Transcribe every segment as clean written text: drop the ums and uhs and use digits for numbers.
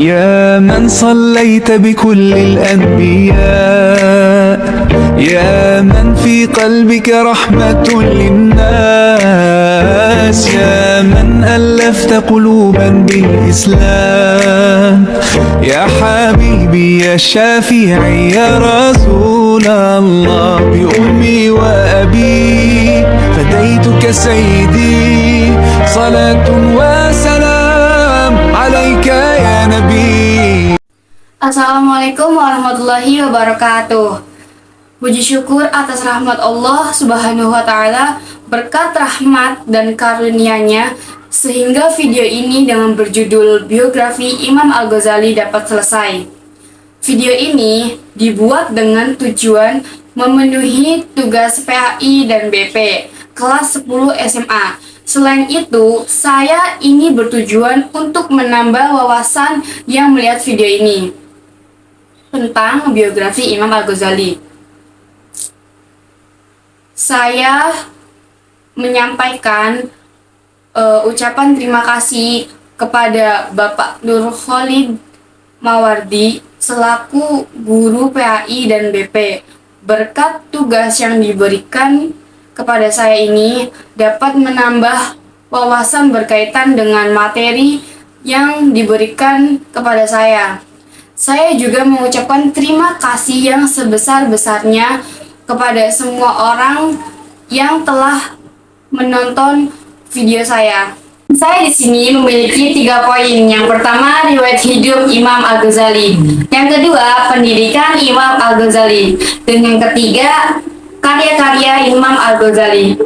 يا من صليت بكل الأنبياء، يا من في قلبك رحمة للناس، يا من ألفت قلوبا بالإسلام، يا حبيبي يا شافعي يا رسول الله، بأمي وأبي فديتك سيدي، صلاة وسلام عليك يا نبي. Assalamualaikum warahmatullahi wabarakatuh. Puji syukur atas rahmat Allah Subhanahu wa Ta'ala, berkat rahmat dan karunia-Nya sehingga video ini dengan berjudul Biografi Imam Al-Ghazali dapat selesai. Video ini dibuat dengan tujuan memenuhi tugas PAI dan BP kelas 10 SMA. Selain itu, saya ini bertujuan untuk menambah wawasan yang melihat video ini tentang biografi Imam Al-Ghazali. Saya menyampaikan ucapan terima kasih kepada Bapak Nur Khalid Mawardi selaku guru PAI dan BP. Berkat tugas yang diberikan kepada saya ini dapat menambah wawasan berkaitan dengan materi yang diberikan kepada saya. Saya juga mengucapkan terima kasih yang sebesar-besarnya kepada semua orang yang telah menonton video saya. Saya di sini memiliki 3 poin. Yang pertama, riwayat hidup Imam Al-Ghazali. Yang kedua, pendidikan Imam Al-Ghazali. Dan yang ketiga, karya-karya Imam Al-Ghazali.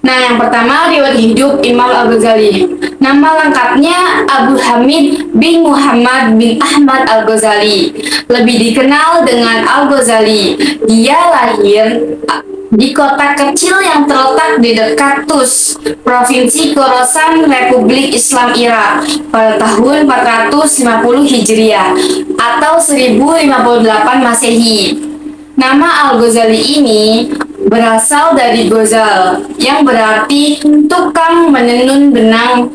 Nah, yang pertama, riwayat hidup Imam Al-Ghazali. Nama lengkapnya Abu Hamid bin Muhammad bin Ahmad Al-Ghazali, lebih dikenal dengan Al-Ghazali. Dia lahir di kota kecil yang terletak di dekat Tus, Provinsi Khorasan, Republik Islam Irak pada tahun 450 Hijriah atau 1058 Masehi. Nama Al-Ghazali ini berasal dari Ghazal yang berarti tukang menenun benang,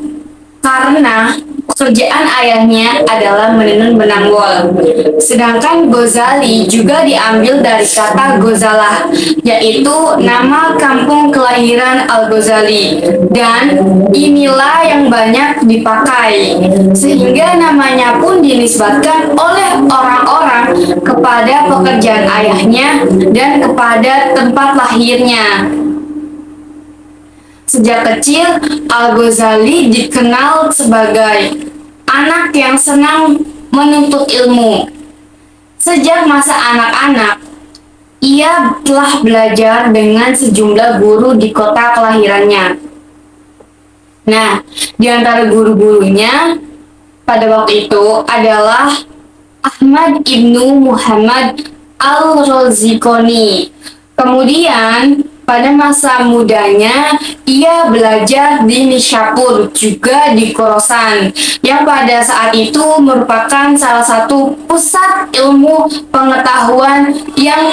karena pekerjaan ayahnya adalah menenun benang wol. Sedangkan Ghazali juga diambil dari kata Ghazalah, yaitu nama kampung kelahiran Al-Ghazali, dan inilah yang banyak dipakai, sehingga namanya pun dinisbatkan oleh orang-orang kepada pekerjaan ayahnya dan kepada tempat lahirnya. Sejak kecil, Al-Ghazali dikenal sebagai anak yang senang menuntut ilmu. Sejak masa anak-anak, ia telah belajar dengan sejumlah guru di kota kelahirannya. Nah, di antara guru-gurunya pada waktu itu adalah Ahmad ibnu Muhammad Al-Raziqani. Kemudian, pada masa mudanya, ia belajar di Nishapur, juga di Khorasan, yang pada saat itu merupakan salah satu pusat ilmu pengetahuan yang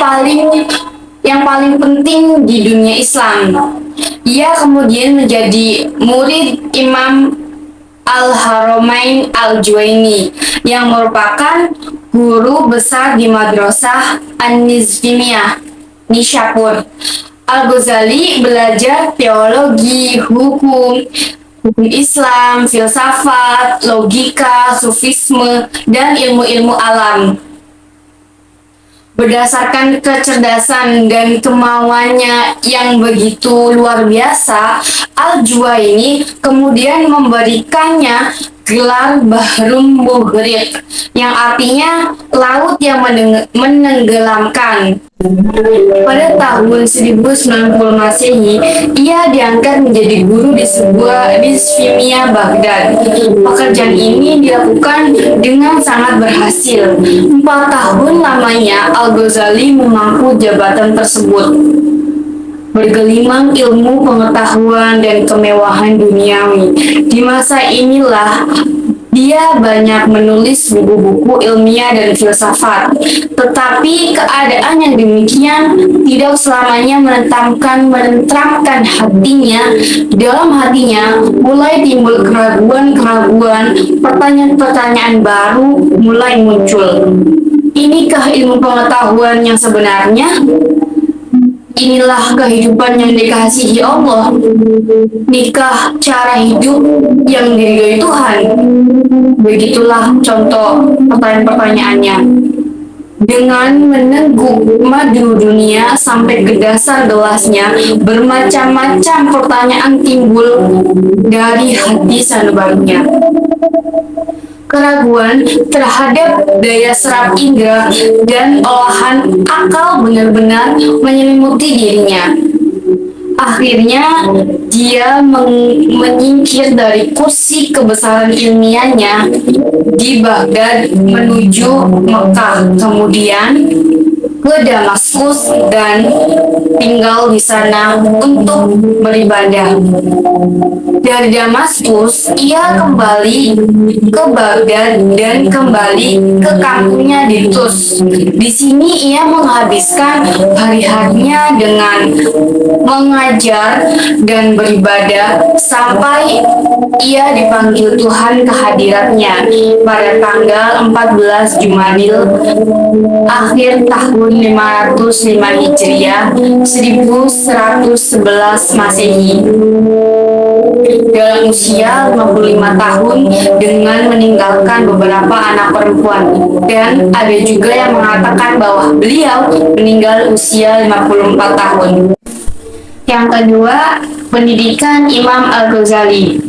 paling penting di dunia Islam. Ia kemudian menjadi murid Imam Al-Haramain Al-Juwaini, yang merupakan guru besar di Madrasah An-Nizmiyah, Nishapur. Al-Ghazali belajar teologi, hukum Islam, filsafat, logika, sufisme, dan ilmu-ilmu alam. Berdasarkan kecerdasan dan kemauannya yang begitu luar biasa, Al-Juwaini kemudian memberikannya gelar Bahrum Mughriq, yang artinya laut yang menenggelamkan. Pada tahun 1090 Masehi, ia diangkat menjadi guru di sebuah Rizvimiyah Baghdad. Pekerjaan ini dilakukan dengan sangat berhasil. 4 tahun lamanya Al-Ghazali memangku jabatan tersebut, bergelimang ilmu pengetahuan dan kemewahan duniawi. Di masa inilah Dia banyak menulis buku-buku ilmiah dan filsafat, tetapi keadaan yang demikian tidak selamanya menentramkan hatinya. Dalam hatinya mulai timbul keraguan-keraguan, pertanyaan-pertanyaan baru mulai muncul. Inikah ilmu pengetahuan yang sebenarnya? Inilah kehidupan yang dikasihi Allah. Nikah cara hidup yang diridhoi Tuhan. Begitulah contoh pertanyaan-pertanyaannya. Dengan meneguk madu dunia sampai ke dasar gelasnya, bermacam-macam pertanyaan timbul dari hati sanubarinya. Keraguan terhadap daya serap indera dan olahan akal benar-benar menyelimuti dirinya. Akhirnya, dia menyingkir dari kursi kebesaran ilmiahnya di Baghdad menuju Mekah, kemudian ke Damaskus dan tinggal di sana untuk beribadah. Dari Damaskus, ia kembali ke Baghdad dan kembali ke kampungnya di Tus. Di sini ia menghabiskan hari-harinya dengan mengajar dan beribadah sampai ia dipanggil Tuhan ke hadiratnya pada tanggal 14 Jumadil akhir tahun 505 Hijriah 1111 Masehi. Dalam usia 55 tahun dengan meninggalkan beberapa anak perempuan, dan ada juga yang mengatakan bahwa beliau meninggal usia 54 tahun. Yang kedua, pendidikan Imam Al-Ghazali.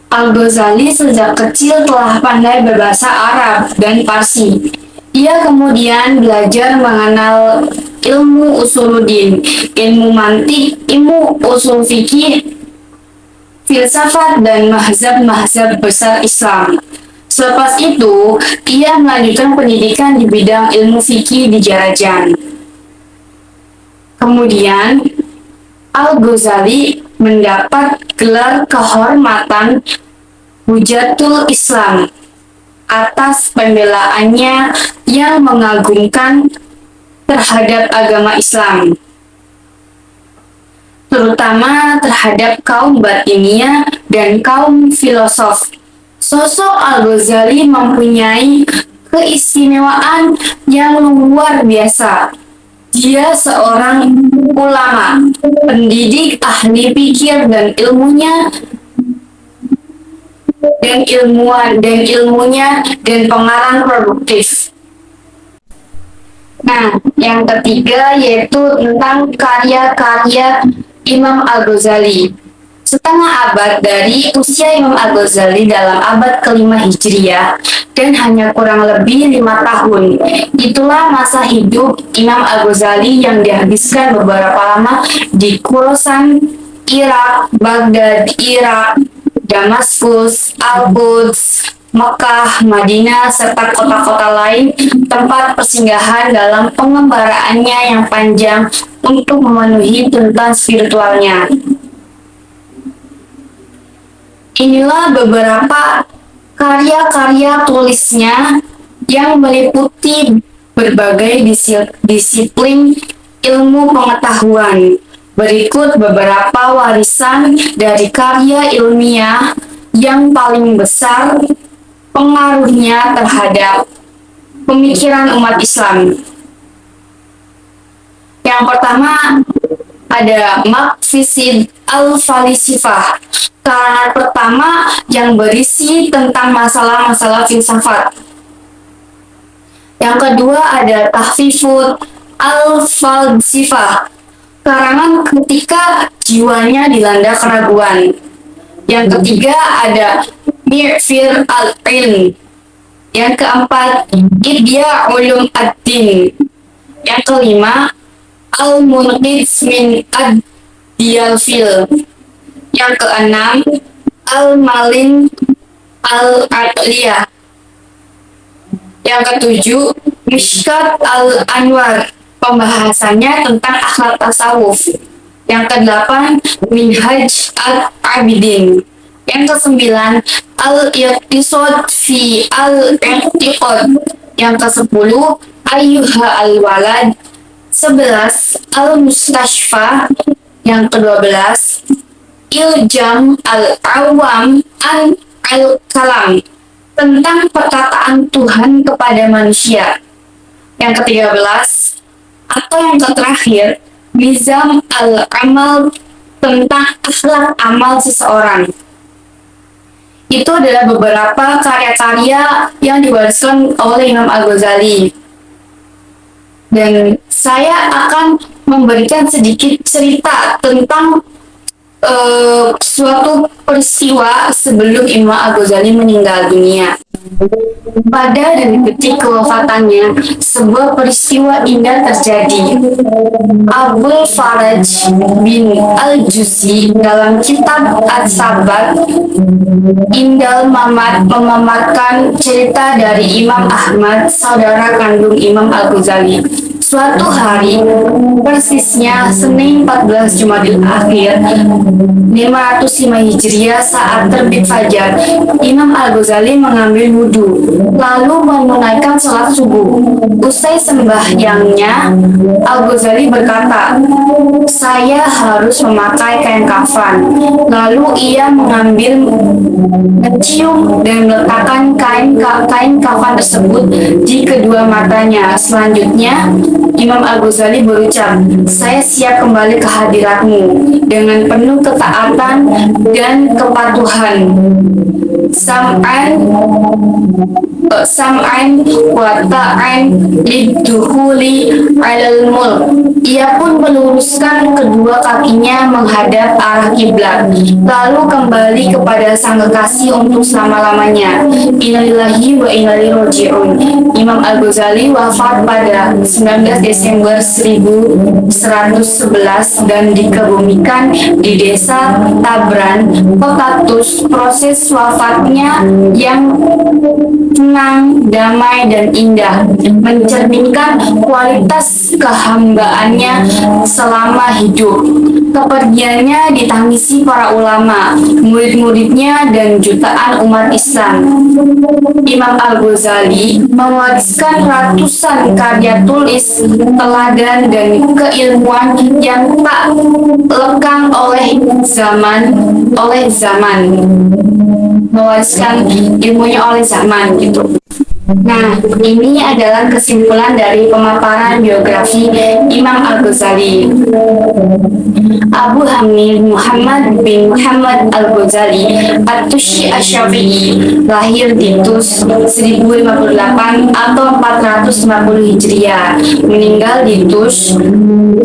Al-Ghazali sejak kecil telah pandai berbahasa Arab dan Parsi. Ia kemudian belajar mengenal ilmu usuluddin, ilmu mantik, ilmu usul fikih, filsafat, dan mazhab-mazhab besar Islam. Selepas itu, ia melanjutkan pendidikan di bidang ilmu fikih di Jarajan. Kemudian, Al-Ghazali mendapat gelar kehormatan Hujatul Islam atas pembelaannya yang mengagumkan terhadap agama Islam, terutama terhadap kaum batiniah dan kaum filosof. Sosok Al-Ghazali mempunyai keistimewaan yang luar biasa. Dia seorang ulama, pendidik, ahli pikir dan ilmunya dan pengarang produktif. Nah, yang ketiga yaitu tentang karya-karya Imam Al-Ghazali. Setengah abad dari usia Imam Al-Ghazali dalam abad ke-5 Hijriah dan hanya kurang lebih 5 tahun. Itulah masa hidup Imam Al-Ghazali yang dihabiskan beberapa lama di Khorasan, Irak, Baghdad, Irak, Damaskus, Al-Quds, Mekah, Madinah, serta kota-kota lain, tempat persinggahan dalam pengembaraannya yang panjang untuk memenuhi tuntutan spiritualnya. Inilah beberapa karya-karya tulisnya yang meliputi berbagai disiplin ilmu pengetahuan. Berikut beberapa warisan dari karya ilmiah yang paling besar pengaruhnya terhadap pemikiran umat Islam. Yang pertama ada Maqasid al-Falsafah, karangan pertama yang berisi tentang masalah-masalah filsafat. Yang kedua ada Tahfifut al-Falsafah, karangan ketika jiwanya dilanda keraguan. Yang ketiga ada Mi'fir al-Ilm. Yang keempat Ihya Ulum ad-Din. Yang kelima Al-Munqidh min ad-Diyalfil. Yang keenam Al-Malin al-Aqliyah. Yang ketujuh Mishkat al-Anwar, pembahasannya tentang akhlak tasawuf. Yang kedelapan Minhaj al-Abidin. Yang kesembilan, al-iqtisad fi al-i'tiqad. Yang kesepuluh, ayyuha al-walad. 11, al-mustashfa. Yang ke-12, iljam al-awam an al-kalam, tentang perkataan Tuhan kepada manusia. Yang ke-13 atau yang terakhir, nizam al-amal, tentang akhlak amal seseorang. Itu adalah beberapa karya-karya yang diwariskan oleh Imam Al-Ghazali. Dan saya akan memberikan sedikit cerita tentang suatu peristiwa sebelum Imam Al-Ghazali meninggal dunia. Pada detik kewafatannya, sebuah peristiwa indah terjadi. Abul Faraj bin Al-Juzi dalam kitab As-Sabat Indal Mamad memaparkan cerita dari Imam Ahmad, saudara kandung Imam Al-Ghazali. Suatu hari, persisnya Senin 14 Jumadil Akhir 505 Hijriah, saat terbit fajar, Imam Al-Ghazali mengambil wudhu, lalu menunaikan sholat subuh. Usai sembahyangnya, Al-Ghazali berkata, "Saya harus memakai kain kafan." Lalu ia mengambil, mencium dan meletakkan kain kafan tersebut di kedua matanya. Selanjutnya, Imam Al-Ghazali berucap, "Saya siap kembali ke hadiratmu dengan penuh ketaatan dan kepatuhan. Sam'an wa ta'an lidukhuli alal mulk." Ia pun meluruskan kedua kakinya menghadap arah kiblat, lalu kembali kepada sang kekasih untuk selama-lamanya. Innalillahi wa inna ilaihi raji'un. Imam Al-Ghazali wafat pada 19 Desember 1111 dan dikebumikan di desa Tabran, kota Tus. Proses wafatnya yang tenang, damai, dan indah mencerminkan kualitas kehambaannya selama hidup. Kepergiannya ditangisi para ulama, murid-muridnya, dan jutaan umat Islam. Imam Al-Ghazali mewariskan ratusan karya tulis, teladan, dan keilmuan yang tak lekang oleh zaman, mewariskan ilmunya oleh zaman gitu. Nah, ini adalah kesimpulan dari pemaparan biografi Imam Al-Ghazali. Abu Hamid Muhammad bin Muhammad Al-Ghazali At-Tushi Asy-Syafi'i lahir di Tus 1058 atau 450 Hijriah, meninggal di Tus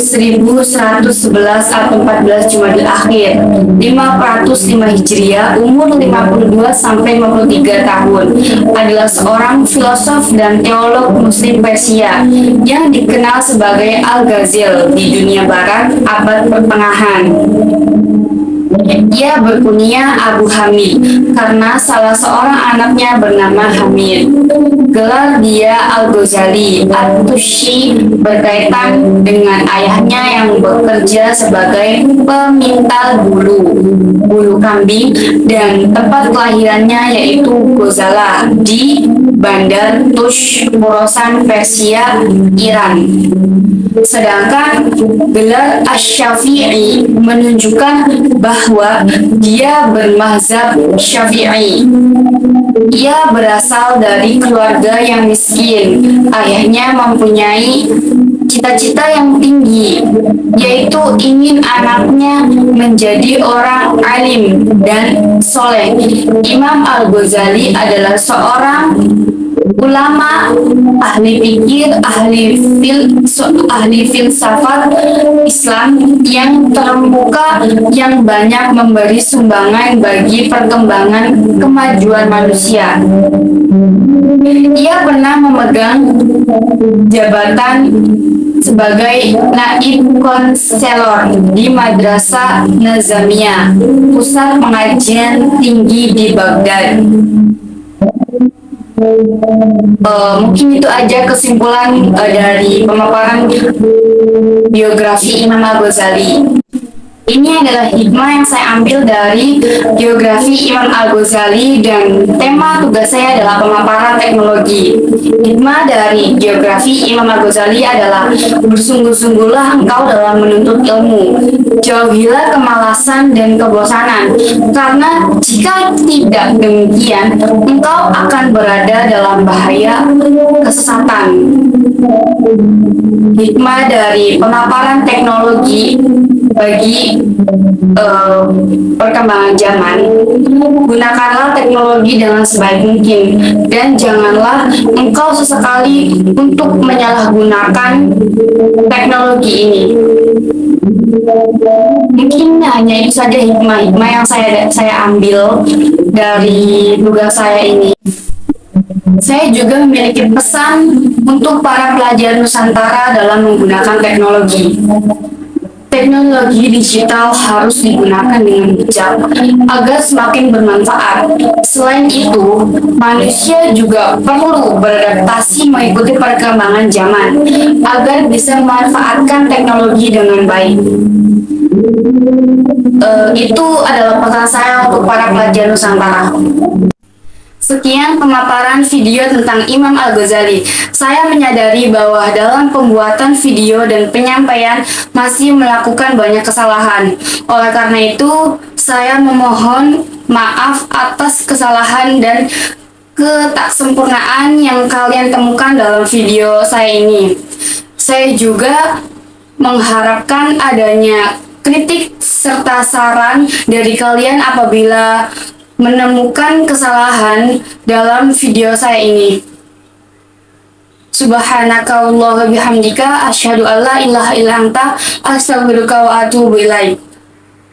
1111 atau 14 Jumadil Akhir 505 Hijriah, umur 52 sampai 53 tahun, adalah seorang filosof dan teolog Muslim Persia yang dikenal sebagai Al-Ghazali di dunia barat abad pertengahan. Ia berkunia Abu Hamid karena salah seorang anaknya bernama Hamid. Gelar dia Al-Ghazali At-Tushi berkaitan dengan ayahnya yang bekerja sebagai pemintal bulu kambing, dan tempat kelahirannya yaitu Ghazala di Bandar Tush, Khorasan, Persia, Iran. Sedangkan gelar Asy-Syafi'i menunjukkan bahwa dia bermazhab Syafi'i. Ia berasal dari keluarga yang miskin. Ayahnya mempunyai cita-cita yang tinggi, yaitu ingin anaknya menjadi orang alim dan soleh. Imam Al-Ghazali adalah seorang ulama, ahli fikih, ahli filsafat Islam yang terbuka, yang banyak memberi sumbangan bagi perkembangan kemajuan manusia. Ia pernah memegang jabatan sebagai naib konselor di Madrasah Nazamiyah, pusat pengajian tinggi di Baghdad. Mungkin itu aja kesimpulan dari pemaparan biografi Imam Al-Ghazali. Ini adalah hikmah yang saya ambil dari biografi Imam Al-Ghazali dan tema tugas saya adalah pemaparan teknologi. Hikmah dari biografi Imam Al-Ghazali adalah bersungguh-sungguhlah engkau dalam menuntut ilmu. Jauhilah kemalasan dan kebosanan, karena jika tidak demikian, engkau akan berada dalam bahaya kesesatan. Hikmah dari pemaparan teknologi bagi perkembangan zaman, gunakanlah teknologi dengan sebaik mungkin dan janganlah engkau sesekali untuk menyalahgunakan teknologi ini. Mungkin hanya itu saja hikmah-hikmah yang saya ambil dari tugas saya ini. Saya juga memiliki pesan untuk para pelajar Nusantara dalam menggunakan teknologi. Teknologi digital harus digunakan dengan bijak agar semakin bermanfaat. Selain itu, manusia juga perlu beradaptasi mengikuti perkembangan zaman agar bisa memanfaatkan teknologi dengan baik. Itu adalah pesan saya untuk para pelajar Nusantara. Sekian pemaparan video tentang Imam Al-Ghazali. Saya menyadari bahwa dalam pembuatan video dan penyampaian masih melakukan banyak kesalahan. Oleh karena itu, saya memohon maaf atas kesalahan dan ketaksempurnaan yang kalian temukan dalam video saya ini. Saya juga mengharapkan adanya kritik serta saran dari kalian apabila menemukan kesalahan dalam video saya ini. Subhanakallahumma bihamdika asyhadu an la ilaha illa anta astaghfiruka wa atubu ilaik.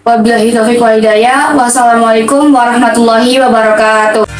Wabillahi taufiq wal hidayah. Wassalamualaikum warahmatullahi wabarakatuh.